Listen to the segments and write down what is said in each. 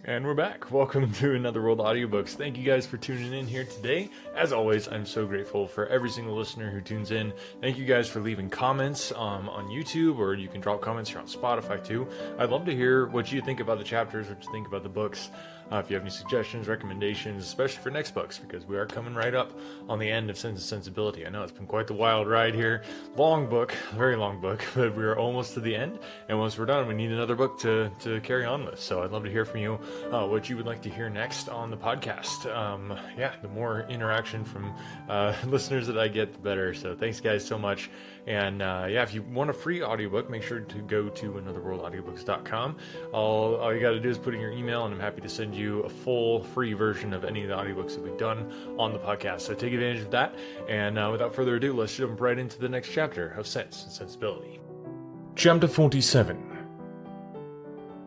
And we're back. Welcome to Another World Audiobooks. Thank you guys for tuning in here today. As always, I'm so grateful for every single listener who tunes in. Thank you guys for leaving comments on YouTube, or you can drop comments here on Spotify too. I'd love to hear what you think about the chapters, what you think about the books. If you have any suggestions, recommendations, especially for next books, because we are coming right up on the end of Sensibility. I know it's been quite the wild ride here. Long book, very long book, but we are almost to the end. And once we're done, we need another book to carry on with. So I'd love to hear from you what you would like to hear next on the podcast. The more interaction from listeners that I get, the better. So thanks guys so much. And if you want a free audiobook, make sure to go to anotherworldaudiobooks.com. All you got to do is put in your email, and I'm happy to send you a full free version of any of the audiobooks that we've done on the podcast. So take advantage of that. And without further ado, let's jump right into the next chapter of Sense and Sensibility. Chapter 47.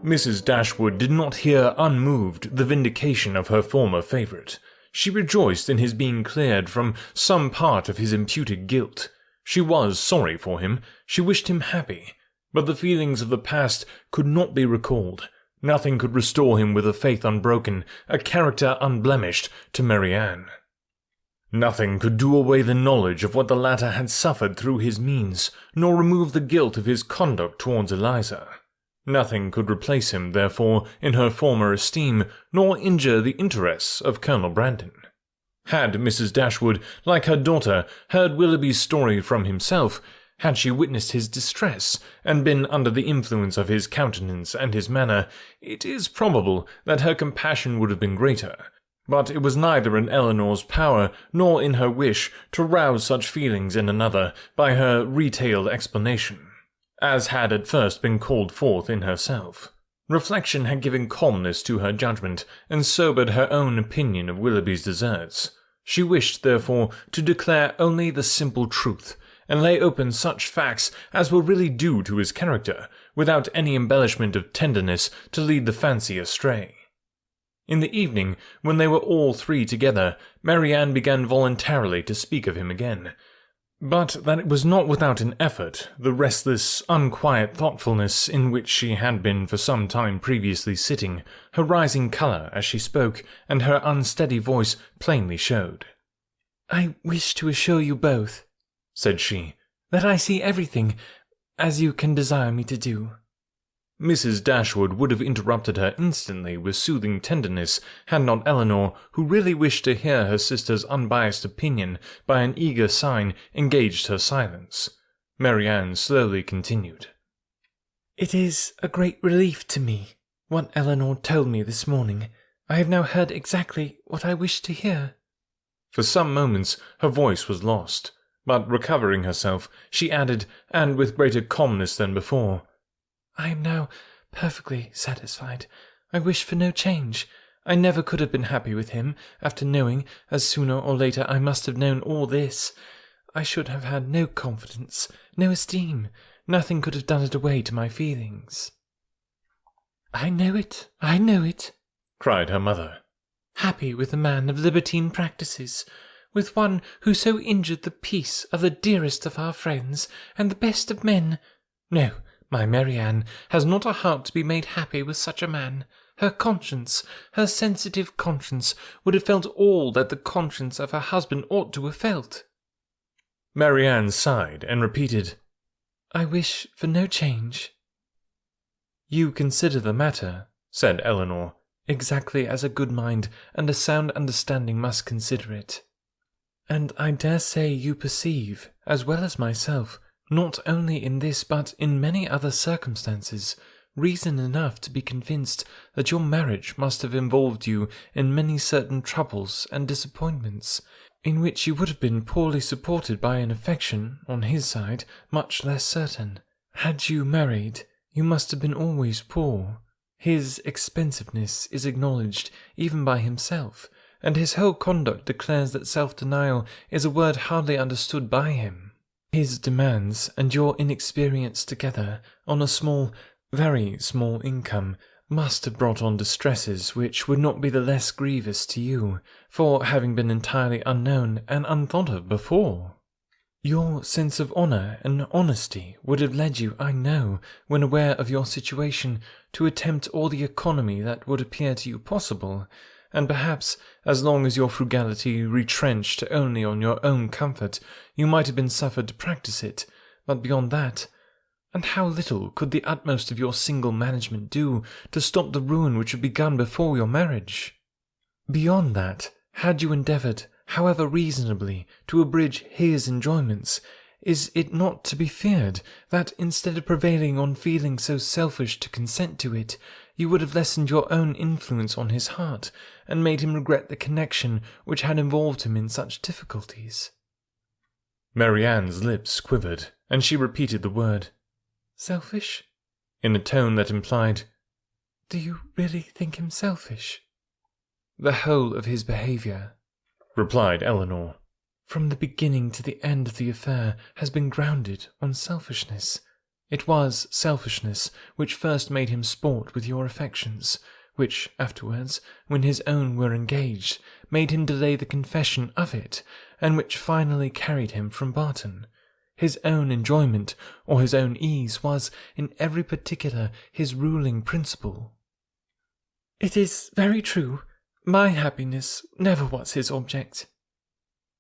Mrs. Dashwood did not hear unmoved the vindication of her former favourite. She rejoiced in his being cleared from some part of his imputed guilt. She was sorry for him, she wished him happy, but the feelings of the past could not be recalled. Nothing could restore him with a faith unbroken, a character unblemished, to Marianne. Nothing could do away the knowledge of what the latter had suffered through his means, nor remove the guilt of his conduct towards Eliza. Nothing could replace him, therefore, in her former esteem, nor injure the interests of Colonel Brandon. Had Mrs. Dashwood, like her daughter, heard Willoughby's story from himself, had she witnessed his distress, and been under the influence of his countenance and his manner, it is probable that her compassion would have been greater. But it was neither in Elinor's power, nor in her wish, to rouse such feelings in another by her retailed explanation, as had at first been called forth in herself. Reflection had given calmness to her judgment, and sobered her own opinion of Willoughby's deserts. She wished, therefore, to declare only the simple truth, and lay open such facts as were really due to his character, without any embellishment of tenderness to lead the fancy astray. In the evening, when they were all three together, Marianne began voluntarily to speak of him again. But that it was not without an effort, the restless, unquiet thoughtfulness in which she had been for some time previously sitting, her rising colour as she spoke, and her unsteady voice plainly showed. "I wish to assure you both," said she, "that I see everything, as you can desire me to do." Mrs. Dashwood would have interrupted her instantly with soothing tenderness, had not Elinor, who really wished to hear her sister's unbiased opinion, by an eager sign engaged her silence. Marianne slowly continued. "It is a great relief to me, what Elinor told me this morning. I have now heard exactly what I wished to hear." For some moments her voice was lost, but recovering herself, she added, and with greater calmness than before, "I am now perfectly satisfied. I wish for no change. I never could have been happy with him, after knowing, as sooner or later I must have known all this. I should have had no confidence, no esteem. Nothing could have done it away to my feelings." I know it, cried her mother. "Happy with a man of libertine practices, with one who so injured the peace of the dearest of our friends, and the best of men. No, my Marianne has not a heart to be made happy with such a man. Her conscience, her sensitive conscience, would have felt all that the conscience of her husband ought to have felt." Marianne sighed and repeated, "I wish for no change." "You consider the matter," said Elinor, "exactly as a good mind and a sound understanding must consider it. And I dare say you perceive, as well as myself, not only in this but in many other circumstances, reason enough to be convinced that your marriage must have involved you in many certain troubles and disappointments, in which you would have been poorly supported by an affection, on his side, much less certain. Had you married, you must have been always poor. His expensiveness is acknowledged even by himself, and his whole conduct declares that self-denial is a word hardly understood by him. His demands and your inexperience together, on a small, very small income, must have brought on distresses which would not be the less grievous to you, for having been entirely unknown and unthought of before." Your sense of honour and honesty would have led you, I know, when aware of your situation, to attempt all the economy that would appear to you possible, and perhaps, as long as your frugality retrenched only on your own comfort, you might have been suffered to practice it, but beyond that, and how little could the utmost of your single management do to stop the ruin which had begun before your marriage? Beyond that, had you endeavoured, however reasonably, to abridge his enjoyments, is it not to be feared that, instead of prevailing on feeling so selfish to consent to it, you would have lessened your own influence on his heart, and made him regret the connection which had involved him in such difficulties? Marianne's lips quivered, and she repeated the word, "Selfish?" in a tone that implied, "Do you really think him selfish?" "The whole of his behaviour," replied Eleanor, "from the beginning to the end of the affair, has been grounded on selfishness. It was selfishness which first made him sport with your affections, which afterwards, when his own were engaged, made him delay the confession of it, and which finally carried him from Barton. His own enjoyment, or his own ease, was, in every particular, his ruling principle." "It is very true. My happiness never was his object."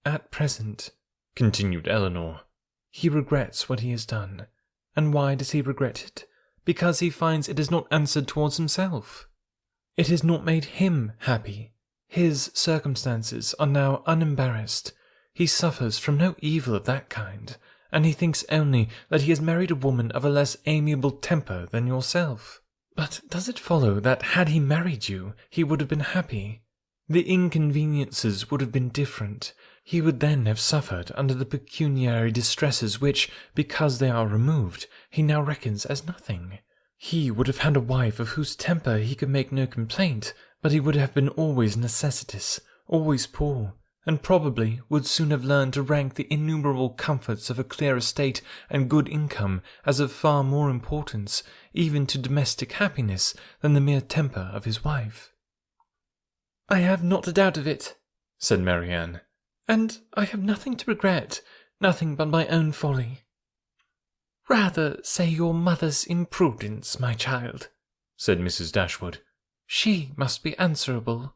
"At present," continued Eleanor, "he regrets what he has done. And why does he regret it? Because he finds it has not answered towards himself. It has not made him happy. His circumstances are now unembarrassed. He suffers from no evil of that kind, and he thinks only that he has married a woman of a less amiable temper than yourself. But does it follow that had he married you, he would have been happy? The inconveniences would have been different. He would then have suffered under the pecuniary distresses which, because they are removed, he now reckons as nothing. He would have had a wife of whose temper he could make no complaint, but he would have been always necessitous, always poor, and probably would soon have learned to rank the innumerable comforts of a clear estate and good income as of far more importance, even to domestic happiness, than the mere temper of his wife." "I have not a doubt of it," said Marianne, "and I have nothing to regret, nothing but my own folly." "Rather say your mother's imprudence, my child," said Mrs. Dashwood. "She must be answerable."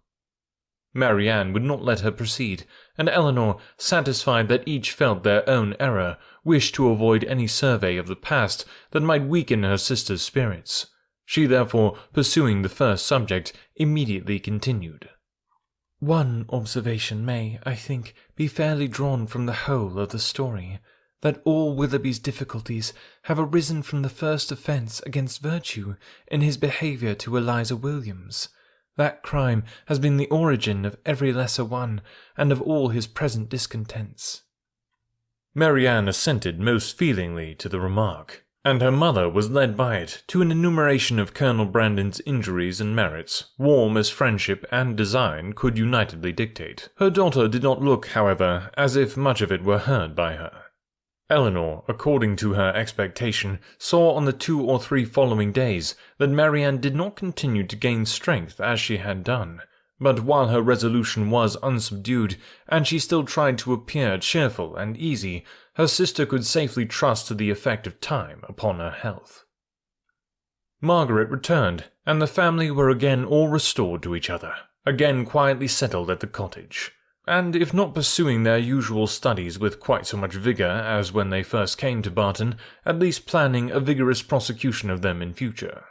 Marianne would not let her proceed, and Eleanor, satisfied that each felt their own error, wished to avoid any survey of the past that might weaken her sister's spirits. She therefore, pursuing the first subject, immediately continued. "One observation may, I think, be fairly drawn from the whole of the story, that all Willoughby's difficulties have arisen from the first offence against virtue in his behaviour to Eliza Williams. That crime has been the origin of every lesser one, and of all his present discontents." Marianne assented most feelingly to the remark, and her mother was led by it to an enumeration of Colonel Brandon's injuries and merits, warm as friendship and design could unitedly dictate. Her daughter did not look, however, as if much of it were heard by her. Eleanor, according to her expectation, saw on the 2 or 3 following days that Marianne did not continue to gain strength as she had done, but while her resolution was unsubdued, and she still tried to appear cheerful and easy, her sister could safely trust to the effect of time upon her health. Margaret returned, and the family were again all restored to each other, again quietly settled at the cottage, and if not pursuing their usual studies with quite so much vigour as when they first came to Barton, at least planning a vigorous prosecution of them in future.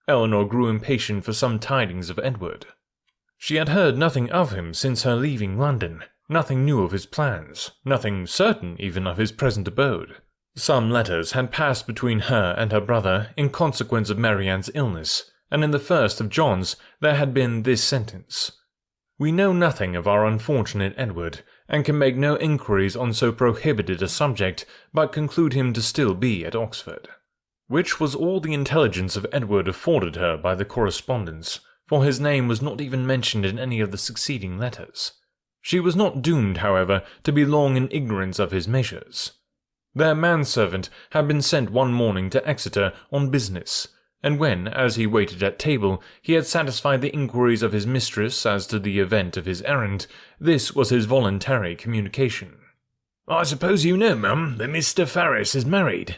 Eleanor grew impatient for some tidings of Edward. She had heard nothing of him since her leaving London, nothing new of his plans, nothing certain even of his present abode. Some letters had passed between her and her brother in consequence of Marianne's illness, and in the first of John's there had been this sentence: "We know nothing of our unfortunate Edward, and can make no inquiries on so prohibited a subject, but conclude him to still be at Oxford." Which was all the intelligence of Edward afforded her by the correspondence, for his name was not even mentioned in any of the succeeding letters. She was not doomed, however, to be long in ignorance of his measures. Their manservant had been sent one morning to Exeter on business, and when, as he waited at table, he had satisfied the inquiries of his mistress as to the event of his errand, this was his voluntary communication. I suppose you know, Mum, that Mr. Ferris is married."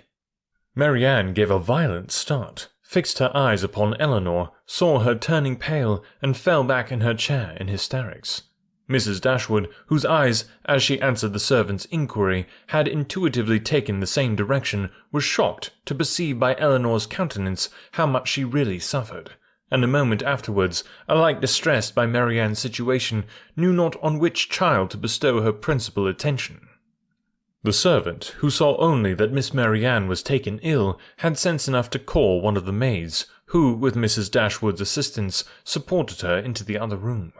Marianne gave a violent start, fixed her eyes upon Eleanor, saw her turning pale, and fell back in her chair in hysterics. Mrs. Dashwood, whose eyes, as she answered the servant's inquiry, had intuitively taken the same direction, was shocked to perceive by Eleanor's countenance how much she really suffered, and a moment afterwards, alike distressed by Marianne's situation, knew not on which child to bestow her principal attention. The servant, who saw only that Miss Marianne was taken ill, had sense enough to call one of the maids, who, with Mrs. Dashwood's assistance, supported her into the other room.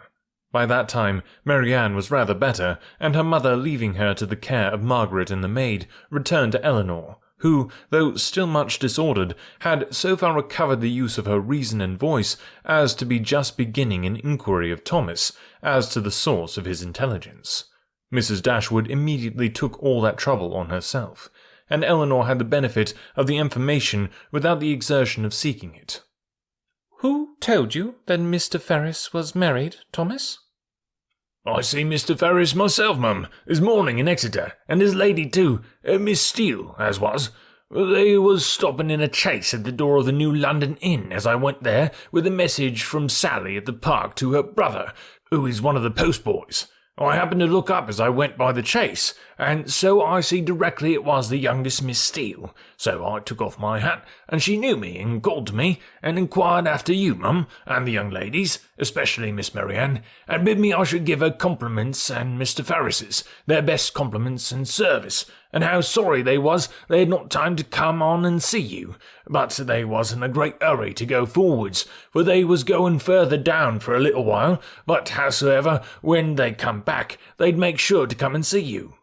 By that time, Marianne was rather better, and her mother, leaving her to the care of Margaret and the maid, returned to Eleanor, who, though still much disordered, had so far recovered the use of her reason and voice as to be just beginning an inquiry of Thomas as to the source of his intelligence. Mrs. Dashwood immediately took all that trouble on herself, and Eleanor had the benefit of the information without the exertion of seeking it. "Who told you that Mr. Ferris was married, Thomas?" "I see Mr. Ferris myself, Mum, this morning in Exeter, and his lady too, Miss Steele, as was. They was stopping in a chaise at the door of the New London Inn as I went there with a message from Sally at the park to her brother, who is one of the postboys. I happened to look up as I went by the chaise, and so I see directly it was the youngest Miss Steele. So I took off my hat, and she knew me and called to me, and inquired after you, Mum, and the young ladies, especially Miss Marianne, and bid me I should give her compliments and Mr. Ferris's, their best compliments and service, and how sorry they was they had not time to come on and see you, but they was in a great hurry to go forwards, for they was going further down for a little while, but howsoever, when they come back, they'd make sure to come and see you."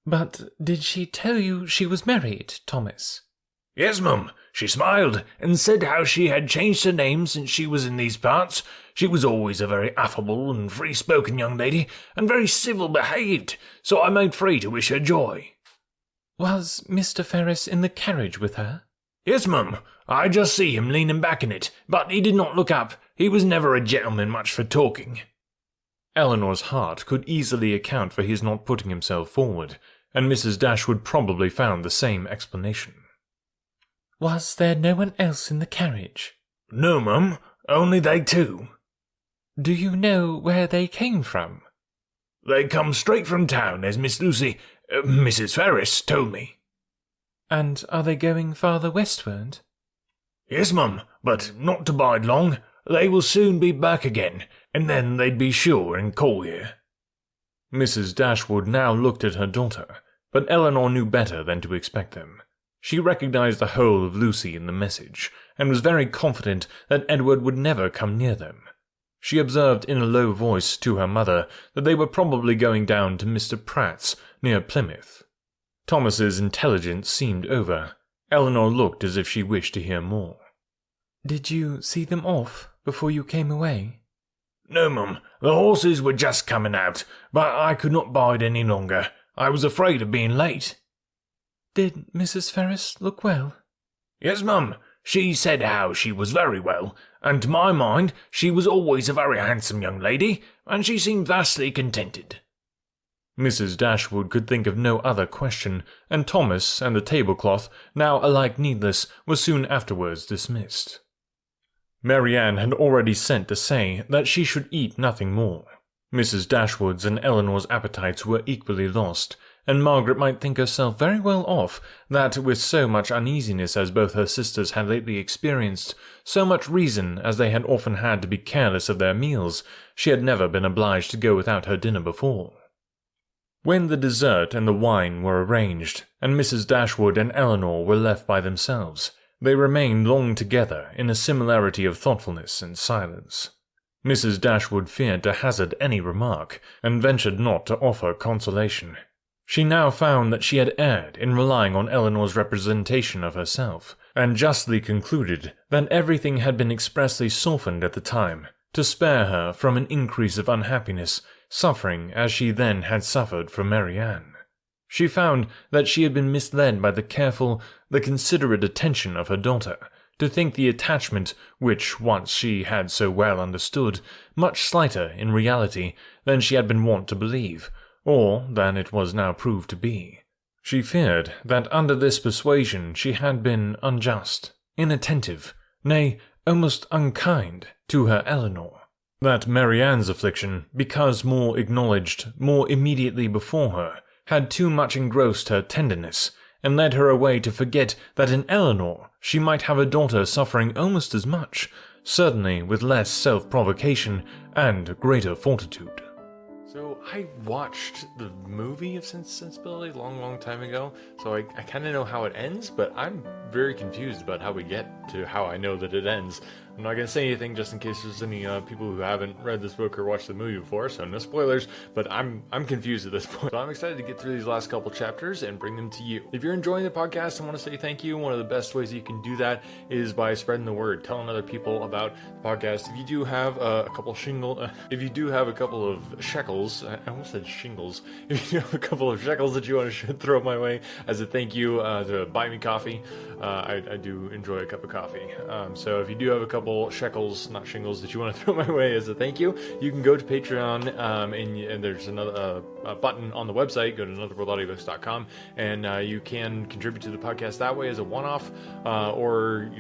"But did she tell you she was married, Thomas?" "Yes, Mum. She smiled, and said how she had changed her name since she was in these parts. She was always a very affable and free-spoken young lady, and very civil behaved, so I made free to wish her joy." "Was Mr. Ferris in the carriage with her?" "Yes, Mum. I just see him leaning back in it, but he did not look up. He was never a gentleman much for talking." Eleanor's heart could easily account for his not putting himself forward, and Mrs. Dashwood probably found the same explanation. "Was there no one else in the carriage?" "No, Mum. Only they two." "Do you know where they came from?" "They come straight from town, as Miss Lucy, Mrs. Ferris, told me." "And are they going farther westward?" "Yes, Mum, but not to bide long. They will soon be back again, and then they'd be sure and call here." Mrs. Dashwood now looked at her daughter, but Eleanor knew better than to expect them. She recognized the whole of Lucy in the message, and was very confident that Edward would never come near them. She observed in a low voice to her mother that they were probably going down to Mr. Pratt's, near Plymouth. Thomas's intelligence seemed over. Eleanor looked as if she wished to hear more. "Did you see them off before you came away?" "No, Mum. The horses were just coming out, but I could not bide any longer. I was afraid of being late." "Did Mrs. Ferris look well?" "Yes, Mum. She said how she was very well, and to my mind she was always a very handsome young lady, and she seemed vastly contented." Mrs. Dashwood could think of no other question, and Thomas and the tablecloth, now alike needless, was soon afterwards dismissed. Marianne had already sent to say that she should eat nothing more. Mrs. Dashwood's and Eleanor's appetites were equally lost, and Margaret might think herself very well off that, with so much uneasiness as both her sisters had lately experienced, so much reason as they had often had to be careless of their meals, she had never been obliged to go without her dinner before. When the dessert and the wine were arranged, and Mrs. Dashwood and Eleanor were left by themselves, they remained long together in a similarity of thoughtfulness and silence. Mrs. Dashwood feared to hazard any remark, and ventured not to offer consolation. She now found that she had erred in relying on Eleanor's representation of herself, and justly concluded that everything had been expressly softened at the time, to spare her from an increase of unhappiness, suffering as she then had suffered from Marianne. She found that she had been misled by the careful, the considerate attention of her daughter, to think the attachment, which once she had so well understood, much slighter in reality than she had been wont to believe, or than it was now proved to be. She feared that under this persuasion she had been unjust, inattentive, nay, almost unkind to her Eleanor. That Marianne's affliction, because more acknowledged, more immediately before her, had too much engrossed her tenderness, and led her away to forget that in Eleanor she might have a daughter suffering almost as much, certainly with less self-provocation and greater fortitude. So I watched the movie of Sensibility a long time ago, so I kind of know how it ends, but I'm very confused about how we get to how I know that it ends. I'm not going to say anything just in case there's any people who haven't read this book or watched the movie before, so no spoilers, but I'm confused at this point. So I'm excited to get through these last couple chapters and bring them to you. If you're enjoying the podcast and want to say thank you, one of the best ways you can do that is by spreading the word, telling other people about the podcast. If you do have a couple of shekels, I almost said shingles, if you have a couple of shekels that you want to throw my way as a thank you to buy me coffee, I do enjoy a cup of coffee. So if you do have a couple shekels, not shingles, that you want to throw my way as a thank you, you can go to Patreon, and there's another button on the website. Go to anotherworldaudiobooks.com, and you can contribute to the podcast that way as a one-off, or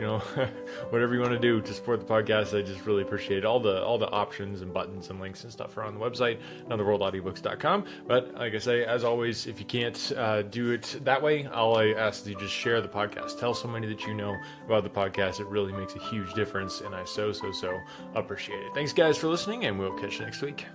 whatever you want to do to support the podcast. I just really appreciate all the options and buttons and links and stuff are on the website, anotherworldaudiobooks.com. But like I say, as always, if you can't do it that way, all I ask is you just share the podcast. Tell somebody that you know about the podcast. It really makes a huge difference, and I so appreciate it. Thanks guys for listening, and we'll catch you next week.